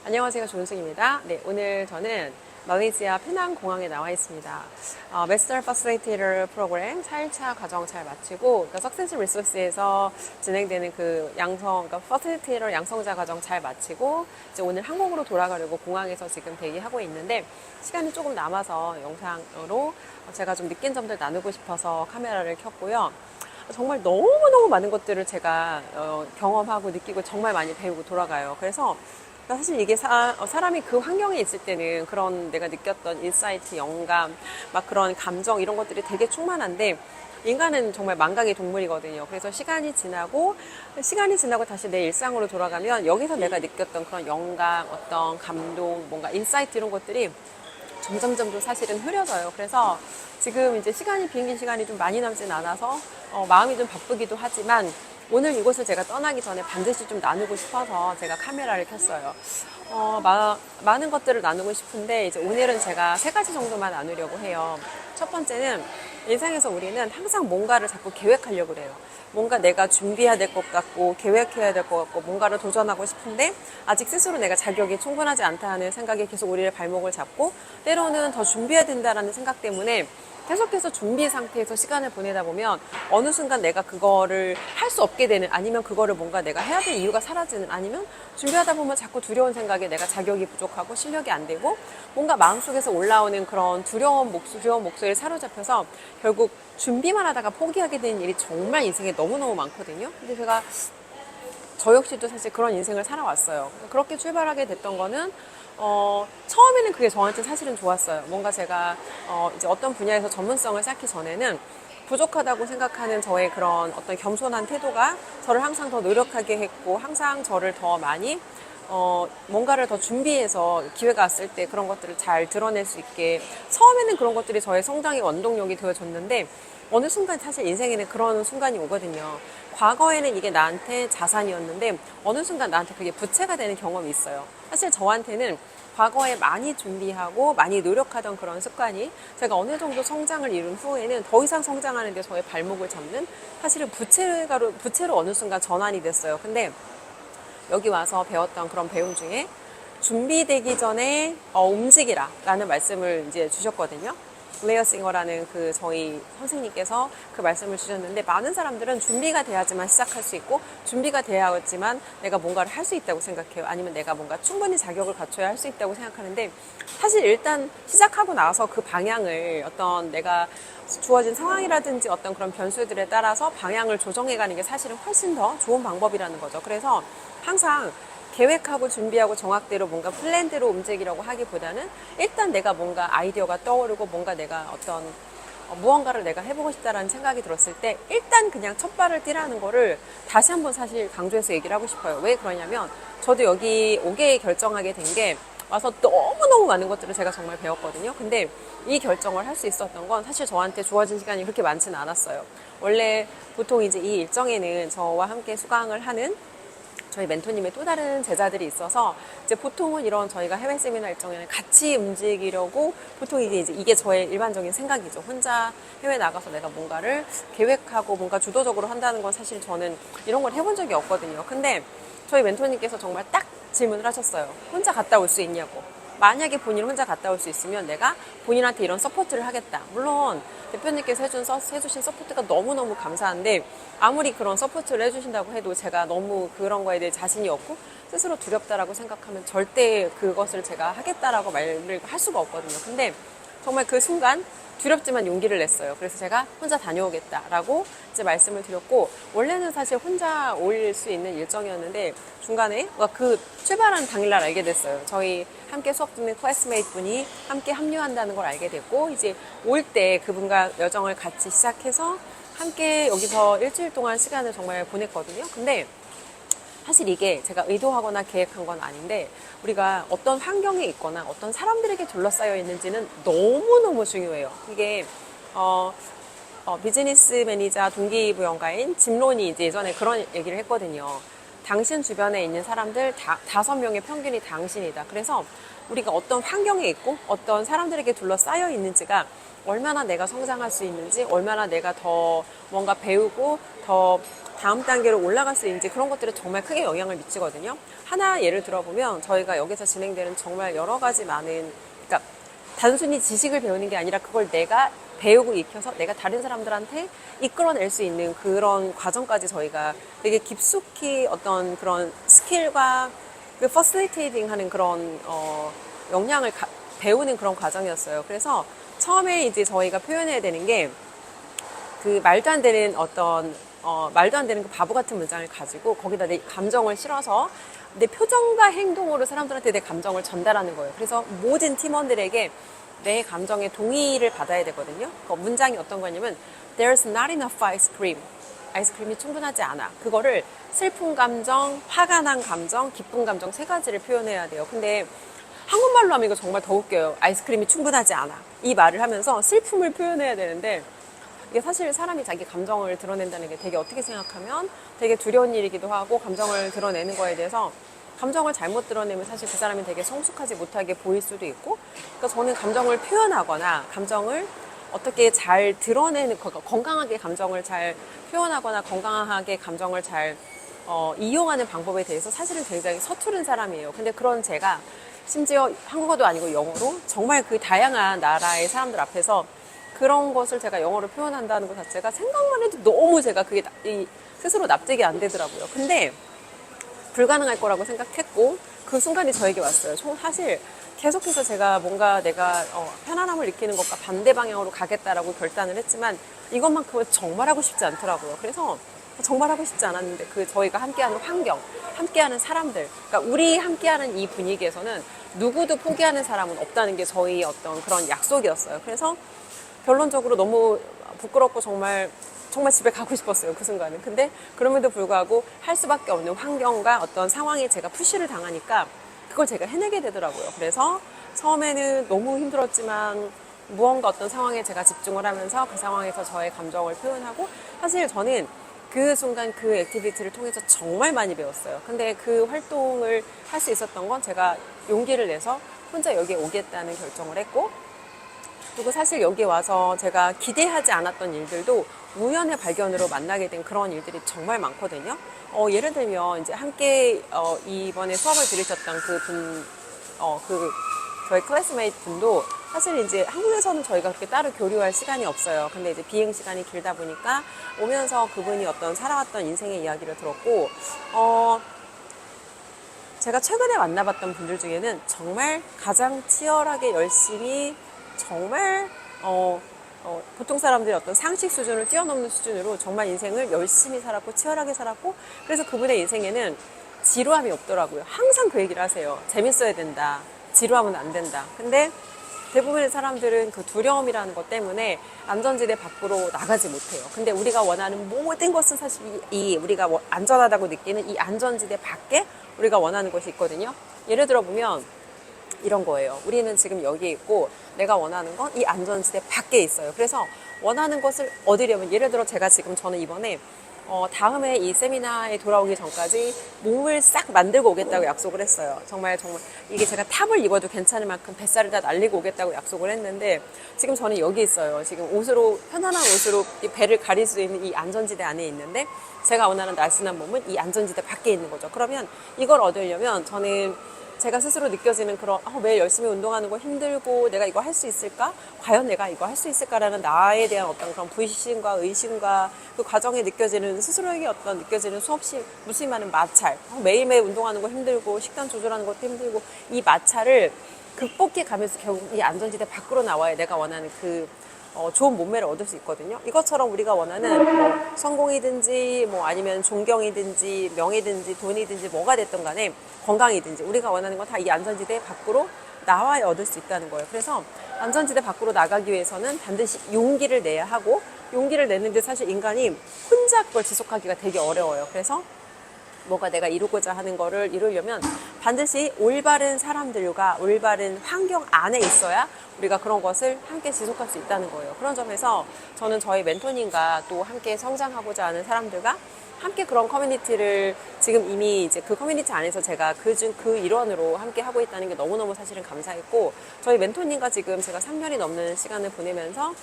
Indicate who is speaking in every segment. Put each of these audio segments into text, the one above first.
Speaker 1: 안녕하세요. 조은숙입니다. 네, 오늘 저는 말레이시아 페낭 공항에 나와 있습니다. 마스터 퍼실리테이터 프로그램 4일차 과정 잘 마치고, 그러니까 석센스 리소스에서 진행되는 그 그러니까 퍼실리테이터 양성자 과정 잘 마치고, 이제 오늘 한국으로 돌아가려고 공항에서 지금 대기하고 있는데, 시간이 조금 남아서 영상으로 제가 좀 느낀 점들 나누고 싶어서 카메라를 켰고요. 정말 너무너무 많은 것들을 제가 경험하고 느끼고 정말 많이 배우고 돌아가요. 그래서 사실 이게 사람이 그 환경에 있을 때는 그런 내가 느꼈던 인사이트, 영감, 막 그런 감정 이런 것들이 되게 충만한데 인간은 정말 만강의 동물이거든요. 그래서 시간이 지나고 다시 내 일상으로 돌아가면 여기서 내가 느꼈던 그런 영감, 어떤 감동, 뭔가 인사이트 이런 것들이 점점점 더 사실은 흐려져요. 그래서 지금 이제 비행기 시간이 좀 많이 남진 않아서 마음이 좀 바쁘기도 하지만 오늘 이곳을 제가 떠나기 전에 반드시 좀 나누고 싶어서 제가 카메라를 켰어요. 많은 것들을 나누고 싶은데 이제 오늘은 제가 3가지 정도만 나누려고 해요. 첫 번째는 일상에서 우리는 항상 뭔가를 자꾸 계획하려고 그래요. 뭔가 내가 준비해야 될 것 같고 계획해야 될 것 같고 뭔가를 도전하고 싶은데 아직 스스로 내가 자격이 충분하지 않다는 생각이 계속 우리의 발목을 잡고 때로는 더 준비해야 된다는 생각 때문에 계속해서 준비 상태에서 시간을 보내다 보면 어느 순간 내가 그거를 할 수 없게 되는 아니면 그거를 뭔가 내가 해야 될 이유가 사라지는 아니면 준비하다 보면 자꾸 두려운 생각에 내가 자격이 부족하고 실력이 안 되고 뭔가 마음속에서 올라오는 그런 두려운 목소리에 사로잡혀서 결국 준비만 하다가 포기하게 되는 일이 정말 인생에 너무너무 많거든요. 근데 저 역시도 사실 그런 인생을 살아왔어요. 그렇게 출발하게 됐던 거는 처음에는 그게 저한테 사실은 좋았어요. 뭔가 제가 이제 어떤 분야에서 전문성을 쌓기 전에는 부족하다고 생각하는 저의 그런 어떤 겸손한 태도가 저를 항상 더 노력하게 했고 항상 저를 더 많이 뭔가를 더 준비해서 기회가 왔을 때 그런 것들을 잘 드러낼 수 있게 처음에는 그런 것들이 저의 성장의 원동력이 되어줬는데 어느 순간 사실 인생에는 그런 순간이 오거든요. 과거에는 이게 나한테 자산이었는데 어느 순간 나한테 그게 부채가 되는 경험이 있어요. 사실 저한테는 과거에 많이 준비하고 많이 노력하던 그런 습관이 제가 어느 정도 성장을 이룬 후에는 더 이상 성장하는 데 저의 발목을 잡는 사실은 부채로 어느 순간 전환이 됐어요. 근데 여기 와서 배웠던 그런 배움 중에 준비되기 전에 움직이라 라는 말씀을 이제 주셨거든요. 레어 싱어라는 그 저희 선생님께서 그 말씀을 주셨는데 많은 사람들은 준비가 돼야지만 시작할 수 있고 준비가 돼야지만 내가 뭔가를 할 수 있다고 생각해요. 아니면 내가 뭔가 충분히 자격을 갖춰야 할 수 있다고 생각하는데 사실 일단 시작하고 나서 그 방향을 어떤 내가 주어진 상황이라든지 어떤 그런 변수들에 따라서 방향을 조정해가는 게 사실은 훨씬 더 좋은 방법이라는 거죠. 그래서 항상 계획하고 준비하고 정확대로 뭔가 플랜대로 움직이려고 하기보다는 일단 내가 뭔가 아이디어가 떠오르고 뭔가 내가 어떤 무언가를 내가 해보고 싶다라는 생각이 들었을 때 일단 그냥 첫 발을 띄라는 거를 다시 한번 사실 강조해서 얘기를 하고 싶어요. 왜 그러냐면 저도 여기 오게 결정하게 된 게 와서 너무너무 많은 것들을 제가 정말 배웠거든요. 근데 이 결정을 할 수 있었던 건 사실 저한테 주어진 시간이 그렇게 많지는 않았어요. 원래 보통 이제 이 일정에는 저와 함께 수강을 하는 저희 멘토님의 또 다른 제자들이 있어서 이제 보통은 이런 저희가 해외 세미나 일정에는 같이 움직이려고 보통 이게 저의 일반적인 생각이죠. 혼자 해외 나가서 내가 뭔가를 계획하고 뭔가 주도적으로 한다는 건 사실 저는 이런 걸 해본 적이 없거든요. 근데 저희 멘토님께서 정말 딱 질문을 하셨어요. 혼자 갔다 올 수 있냐고. 만약에 본인 혼자 갔다 올 수 있으면 내가 본인한테 이런 서포트를 하겠다. 물론 대표님께서 해주신 서포트가 너무너무 감사한데 아무리 그런 서포트를 해주신다고 해도 제가 너무 그런 거에 대해 자신이 없고 스스로 두렵다라고 생각하면 절대 그것을 제가 하겠다라고 말을 할 수가 없거든요. 근데 정말 그 순간 두렵지만 용기를 냈어요. 그래서 제가 혼자 다녀오겠다라고 이제 말씀을 드렸고 원래는 사실 혼자 올 수 있는 일정이었는데 중간에 그 출발한 당일날 알게 됐어요. 저희 함께 수업 듣는 클래스메이트 분이 함께 합류한다는 걸 알게 됐고 이제 올 때 그분과 여정을 같이 시작해서 함께 여기서 일주일 동안 시간을 정말 보냈거든요. 근데 사실 이게 제가 의도하거나 계획한 건 아닌데 우리가 어떤 환경에 있거나 어떤 사람들에게 둘러싸여 있는지는 너무너무 중요해요. 이게 비즈니스 매니저 동기부여가인 짐 론이 이제 예전에 그런 얘기를 했거든요. 당신 주변에 있는 사람들 5명의 평균이 당신이다. 그래서 우리가 어떤 환경에 있고 어떤 사람들에게 둘러싸여 있는지가 얼마나 내가 성장할 수 있는지 얼마나 내가 더 뭔가 배우고 더 다음 단계로 올라갈 수 있는지 그런 것들이 정말 크게 영향을 미치거든요. 하나 예를 들어보면 저희가 여기서 진행되는 정말 여러 가지 많은, 그러니까 단순히 지식을 배우는 게 아니라 그걸 내가 배우고 익혀서 내가 다른 사람들한테 이끌어낼 수 있는 그런 과정까지 저희가 되게 깊숙이 어떤 그런 스킬과 그 퍼실리테이팅 하는 그런 역량을 배우는 그런 과정이었어요. 그래서 처음에 이제 저희가 표현해야 되는 게 그 말도 안 되는 말도 안 되는 그 바보 같은 문장을 가지고 거기다 내 감정을 실어서 내 표정과 행동으로 사람들한테 내 감정을 전달하는 거예요. 그래서 모든 팀원들에게 내 감정의 동의를 받아야 되거든요. 그 문장이 어떤 거냐면 There's not enough ice cream. 아이스크림이 충분하지 않아. 그거를 슬픈 감정, 화가 난 감정, 기쁜 감정 세 가지를 표현해야 돼요. 근데 한국말로 하면 이거 정말 더 웃겨요. 아이스크림이 충분하지 않아. 이 말을 하면서 슬픔을 표현해야 되는데 이게 사실 사람이 자기 감정을 드러낸다는 게 되게 어떻게 생각하면 되게 두려운 일이기도 하고 감정을 드러내는 거에 대해서 감정을 잘못 드러내면 사실 그 사람이 되게 성숙하지 못하게 보일 수도 있고, 그러니까 저는 감정을 표현하거나 감정을 어떻게 잘 드러내는, 건강하게 감정을 잘 표현하거나 건강하게 감정을 잘 이용하는 방법에 대해서 사실은 굉장히 서투른 사람이에요. 근데 그런 제가 심지어 한국어도 아니고 영어로 정말 그 다양한 나라의 사람들 앞에서 그런 것을 제가 영어로 표현한다는 것 자체가 생각만 해도 너무 제가 그게 스스로 납득이 안 되더라고요. 근데 불가능할 거라고 생각했고 그 순간이 저에게 왔어요. 사실 계속해서 제가 뭔가 내가 편안함을 느끼는 것과 반대 방향으로 가겠다라고 결단을 했지만 이것만큼은 정말 하고 싶지 않더라고요. 그래서 정말 하고 싶지 않았는데 그 저희가 함께하는 환경, 함께하는 사람들, 그러니까 우리 함께하는 이 분위기에서는 누구도 포기하는 사람은 없다는 게 저희 어떤 그런 약속이었어요. 그래서 결론적으로 너무 부끄럽고 정말 집에 가고 싶었어요, 그 순간은. 근데 그럼에도 불구하고 할 수밖에 없는 환경과 어떤 상황에 제가 푸시를 당하니까 그걸 제가 해내게 되더라고요. 그래서 처음에는 너무 힘들었지만 무언가 어떤 상황에 제가 집중을 하면서 그 상황에서 저의 감정을 표현하고, 사실 저는 그 순간 그 액티비티를 통해서 정말 많이 배웠어요. 근데 그 활동을 할 수 있었던 건 제가 용기를 내서 혼자 여기에 오겠다는 결정을 했고, 그리고 사실 여기 와서 제가 기대하지 않았던 일들도 우연의 발견으로 만나게 된 그런 일들이 정말 많거든요. 예를 들면 이제 함께 이번에 수업을 들으셨던 저희 클래스메이트 분도 사실 이제 한국에서는 저희가 그렇게 따로 교류할 시간이 없어요. 근데 이제 비행 시간이 길다 보니까 오면서 그분이 어떤 살아왔던 인생의 이야기를 들었고, 제가 최근에 만나봤던 분들 중에는 정말 가장 치열하게 열심히 정말 보통 사람들의 어떤 상식 수준을 뛰어넘는 수준으로 정말 인생을 열심히 살았고 치열하게 살았고, 그래서 그분의 인생에는 지루함이 없더라고요. 항상 그 얘기를 하세요. 재밌어야 된다. 지루하면 안 된다. 근데 대부분의 사람들은 그 두려움이라는 것 때문에 안전지대 밖으로 나가지 못해요. 근데 우리가 원하는 모든 것은 사실 우리가 안전하다고 느끼는 이 안전지대 밖에 우리가 원하는 것이 있거든요. 예를 들어 보면 이런 거예요. 우리는 지금 여기에 있고 내가 원하는 건 이 안전지대 밖에 있어요. 그래서 원하는 것을 얻으려면, 예를 들어 저는 이번에 다음에 이 세미나에 돌아오기 전까지 몸을 싹 만들고 오겠다고 약속을 했어요. 정말 이게 제가 탑을 입어도 괜찮을 만큼 뱃살을 다 날리고 오겠다고 약속을 했는데, 지금 저는 여기 있어요. 지금 편안한 옷으로 이 배를 가릴 수 있는 이 안전지대 안에 있는데 제가 원하는 날씬한 몸은 이 안전지대 밖에 있는 거죠. 그러면 이걸 얻으려면 저는 제가 스스로 느껴지는 그런 매일 열심히 운동하는 거 힘들고 내가 이거 할 수 있을까? 과연 내가 이거 할 수 있을까라는 나에 대한 어떤 그런 불신과 의심과 그 과정에 느껴지는 스스로에게 어떤 느껴지는 수없이 무수히 많은 마찰, 매일매일 운동하는 거 힘들고 식단 조절하는 것도 힘들고 이 마찰을 극복해 가면서 결국 이 안전지대 밖으로 나와야 내가 원하는 그 좋은 몸매를 얻을 수 있거든요. 이것처럼 우리가 원하는 성공이든지 아니면 존경이든지 명예든지 돈이든지 뭐가 됐든 간에 건강이든지 우리가 원하는 건 다 이 안전지대 밖으로 나와야 얻을 수 있다는 거예요. 그래서 안전지대 밖으로 나가기 위해서는 반드시 용기를 내야 하고, 용기를 내는데 사실 인간이 혼자 그걸 지속하기가 되게 어려워요. 그래서 뭐가 내가 이루고자 하는 거를 이루려면 반드시 올바른 사람들과 올바른 환경 안에 있어야 우리가 그런 것을 함께 지속할 수 있다는 거예요. 그런 점에서 저는 저희 멘토님과 또 함께 성장하고자 하는 사람들과 함께 그런 커뮤니티를 지금 이미 이제 그 커뮤니티 안에서 제가 그 일원으로 함께 하고 있다는 게 너무너무 사실은 감사했고, 저희 멘토님과 지금 제가 3년이 넘는 시간을 보내면서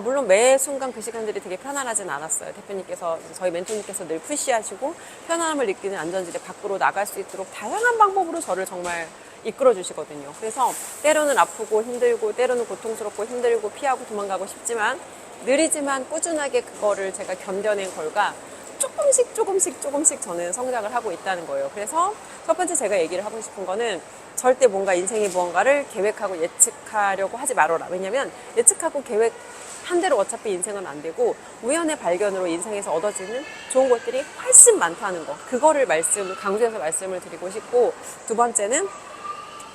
Speaker 1: 물론 매 순간 그 시간들이 되게 편안하진 않았어요. 대표님께서, 저희 멘토님께서 늘 푸시하시고 편안함을 느끼는 안전지대 밖으로 나갈 수 있도록 다양한 방법으로 저를 정말 이끌어 주시거든요. 그래서 때로는 아프고 힘들고 때로는 고통스럽고 힘들고 피하고 도망가고 싶지만 느리지만 꾸준하게 그거를 제가 견뎌낸 결과 조금씩 저는 성장을 하고 있다는 거예요. 그래서 첫 번째 제가 얘기를 하고 싶은 거는 절대 뭔가 인생의 무언가를 계획하고 예측하려고 하지 말아라. 왜냐면 예측하고 계획한 대로 어차피 인생은 안 되고 우연의 발견으로 인생에서 얻어지는 좋은 것들이 훨씬 많다는 거. 그거를 강조해서 말씀을 드리고 싶고, 두 번째는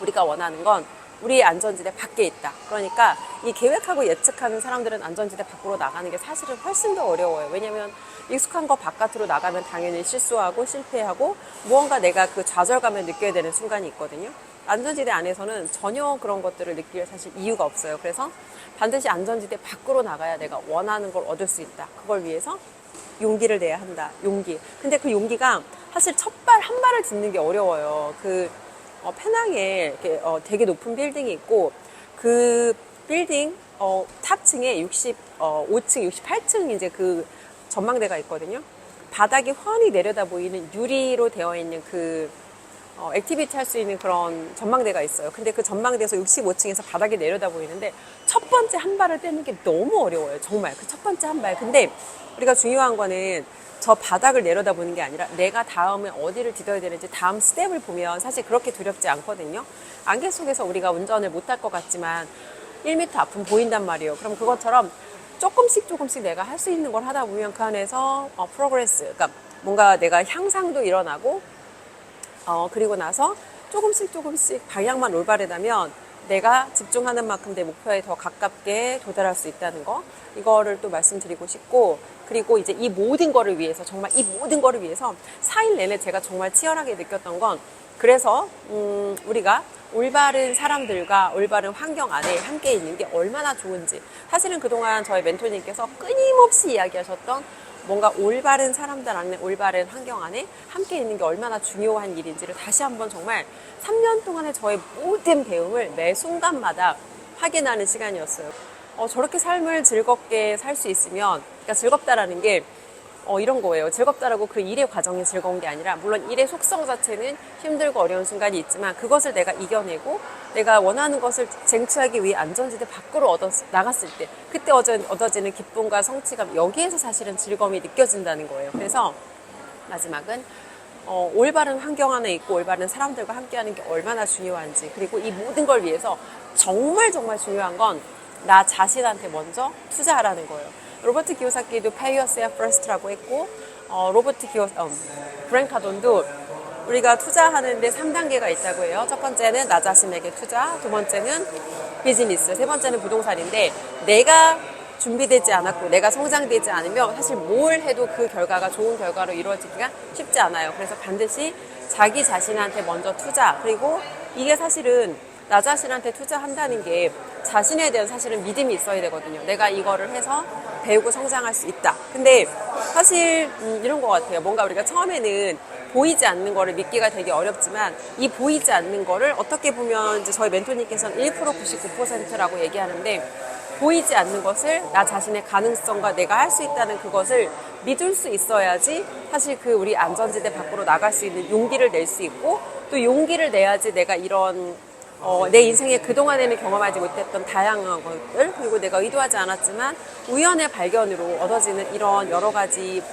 Speaker 1: 우리가 원하는 건 우리의 안전지대 밖에 있다. 그러니까 이 계획하고 예측하는 사람들은 안전지대 밖으로 나가는 게 사실은 훨씬 더 어려워요. 왜냐면 익숙한 거 바깥으로 나가면 당연히 실수하고 실패하고 무언가 내가 그 좌절감을 느껴야 되는 순간이 있거든요. 안전지대 안에서는 전혀 그런 것들을 느낄 사실 이유가 없어요. 그래서 반드시 안전지대 밖으로 나가야 내가 원하는 걸 얻을 수 있다. 그걸 위해서 용기를 내야 한다. 용기. 근데 그 용기가 사실 첫 발 한 발을 딛는 게 어려워요. 페낭에 이렇게 되게 높은 빌딩이 있고 그 빌딩 탑층에 65층, 68층 이제 그 전망대가 있거든요. 바닥이 훤히 내려다 보이는 유리로 되어 있는 액티비티 할 수 있는 그런 전망대가 있어요. 근데 그 전망대에서 65층에서 바닥이 내려다 보이는데 첫 번째 한 발을 떼는 게 너무 어려워요. 정말 그 첫 번째 한 발. 근데 우리가 중요한 거는 저 바닥을 내려다보는 게 아니라 내가 다음에 어디를 디뎌야 되는지 다음 스텝을 보면 사실 그렇게 두렵지 않거든요. 안개 속에서 우리가 운전을 못할 것 같지만 1m 앞은 보인단 말이에요. 그럼 그것처럼 조금씩 내가 할 수 있는 걸 하다 보면 그 안에서 프로그레스, 그러니까 뭔가 내가 향상도 일어나고 그리고 나서 조금씩 방향만 올바르다면 내가 집중하는 만큼 내 목표에 더 가깝게 도달할 수 있다는 거, 이거를 또 말씀드리고 싶고, 그리고 이제 이 모든 거를 위해서, 정말 이 모든 거를 위해서 4일 내내 제가 정말 치열하게 느꼈던 건, 그래서 우리가 올바른 사람들과 올바른 환경 안에 함께 있는 게 얼마나 좋은지, 사실은 그동안 저희 멘토님께서 끊임없이 이야기하셨던 뭔가 올바른 사람들 안에, 올바른 환경 안에 함께 있는 게 얼마나 중요한 일인지를 다시 한번 정말 3년 동안의 저의 모든 배움을 매 순간마다 확인하는 시간이었어요. 저렇게 삶을 즐겁게 살 수 있으면, 그러니까 즐겁다라는 게 이런 거예요. 즐겁다라고 그 일의 과정이 즐거운 게 아니라, 물론 일의 속성 자체는 힘들고 어려운 순간이 있지만 그것을 내가 이겨내고 내가 원하는 것을 쟁취하기 위해 안전지대 밖으로 나갔을 때 그때 얻어지는 기쁨과 성취감, 여기에서 사실은 즐거움이 느껴진다는 거예요. 그래서 마지막은 올바른 환경 안에 있고 올바른 사람들과 함께하는 게 얼마나 중요한지, 그리고 이 모든 걸 위해서 정말 중요한 건 나 자신한테 먼저 투자하라는 거예요. 로버트 기요사키도 Pay Yourself First라고 했고, 브랜 카돈도 우리가 투자하는데 3단계가 있다고 해요. 첫 번째는 나 자신에게 투자, 두 번째는 비즈니스, 세 번째는 부동산인데, 내가 준비되지 않았고 내가 성장되지 않으면 사실 뭘 해도 그 결과가 좋은 결과로 이루어지기가 쉽지 않아요. 그래서 반드시 자기 자신한테 먼저 투자, 그리고 이게 사실은 나 자신한테 투자한다는 게 자신에 대한 사실은 믿음이 있어야 되거든요. 내가 이거를 해서 배우고 성장할 수 있다. 근데 사실 이런 것 같아요. 뭔가 우리가 처음에는 보이지 않는 거를 믿기가 되게 어렵지만, 이 보이지 않는 거를 어떻게 보면 이제 저희 멘토님께서는 1% 99%라고 얘기하는데, 보이지 않는 것을 나 자신의 가능성과 내가 할 수 있다는 그것을 믿을 수 있어야지 사실 우리 안전지대 밖으로 나갈 수 있는 용기를 낼 수 있고, 또 용기를 내야지 내가 이런 내 인생에 그동안에는 경험하지 못했던 다양한 것들, 그리고 내가 의도하지 않았지만 우연의 발견으로 얻어지는 이런 여러 가지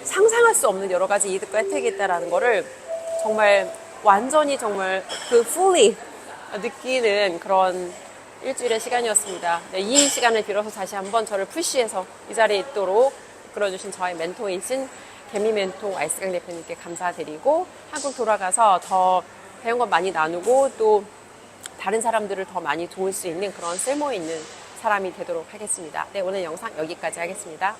Speaker 1: 상상할 수 없는 여러 가지 이득과 혜택이 있다는 거를 정말 완전히 정말 fully 느끼는 그런 일주일의 시간이었습니다. 네, 이 시간을 빌어서 다시 한번 저를 푸시해서 이 자리에 있도록 이끌어주신 저의 멘토이신 개미 멘토 아이스강 대표님께 감사드리고, 한국 돌아가서 더 배운 것 많이 나누고 또 다른 사람들을 더 많이 도울 수 있는 그런 쓸모있는 사람이 되도록 하겠습니다. 네, 오늘 영상 여기까지 하겠습니다.